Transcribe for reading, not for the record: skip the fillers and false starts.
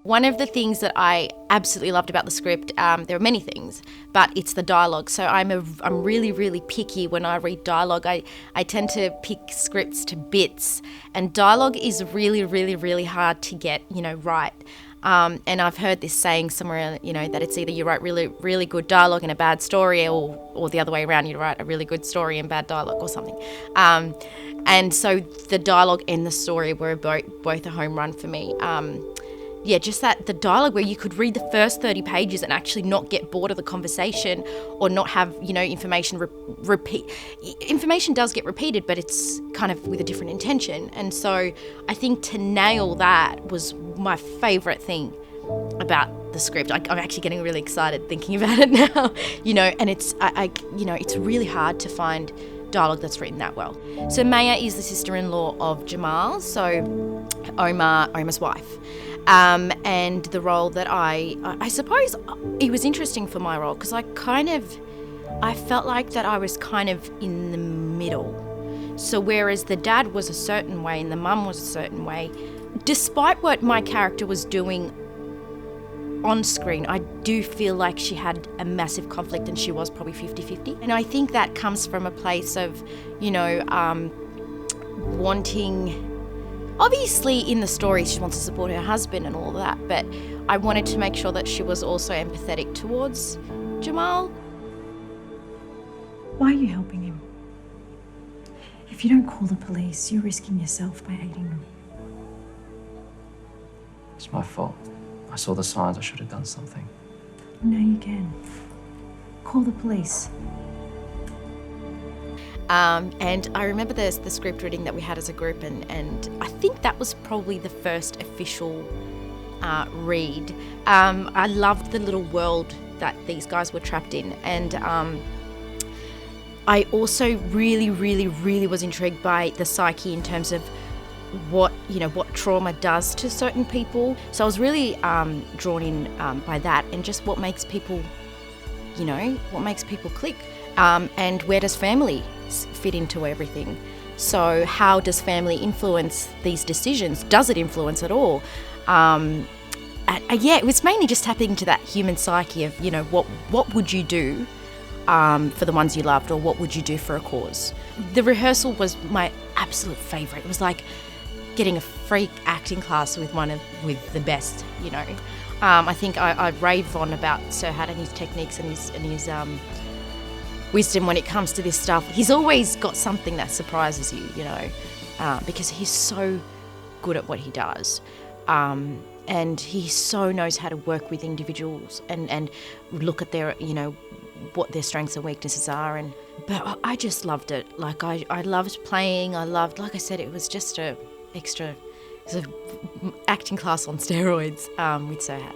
One of the things that I absolutely loved about the script, there are many things, but it's the dialogue. So I'm really, really picky when I read dialogue. I tend to pick scripts to bits, and dialogue is really, really, really hard to get, right. And I've heard this saying somewhere, that it's either you write really, really good dialogue and a bad story, or the other way around, you write a really good story and bad dialogue or something. And so the dialogue and the story were both a home run for me. Just that the dialogue where you could read the first 30 pages and actually not get bored of the conversation or not have, information repeat. Information does get repeated, but it's kind of with a different intention. And so I think to nail that was my favourite thing about the script. I'm actually getting really excited thinking about it now, and it's, it's really hard to find dialogue that's written that well. So Maha is the sister-in-law of Jamal, so Omar's wife. And the role that I suppose it was interesting for my role because I felt like that I was kind of in the middle. So whereas the dad was a certain way and the mum was a certain way, despite what my character was doing on screen, I do feel like she had a massive conflict and she was probably 50-50. And I think that comes from a place of, wanting... Obviously, in the story, she wants to support her husband and all of that, but I wanted to make sure that she was also empathetic towards Jamal. Why are you helping him? If you don't call the police, you're risking yourself by aiding them. It's my fault. I saw the signs. I should have done something. Now you can. Call the police. And I remember the script reading that we had as a group, and I think that was probably the first official read. I loved the little world that these guys were trapped in, and I also really, really, really was intrigued by the psyche in terms of what trauma does to certain people. So I was really drawn in by that, and just what makes people, click, and where does family fit into everything. So how does family influence these decisions? Does it influence at all? It was mainly just tapping into that human psyche of, what would you do for the ones you loved, or what would you do for a cause? The rehearsal was my absolute favourite. It was like getting a free acting class with with the best, I think I rave on about Sir Had and his techniques and his wisdom when it comes to this stuff. He's always got something that surprises you, because he's so good at what he does. And he so knows how to work with individuals and look at their, what their strengths and weaknesses are. But I just loved it. Like, I loved playing. Like I said, it was just it was an acting class on steroids with Sir Had.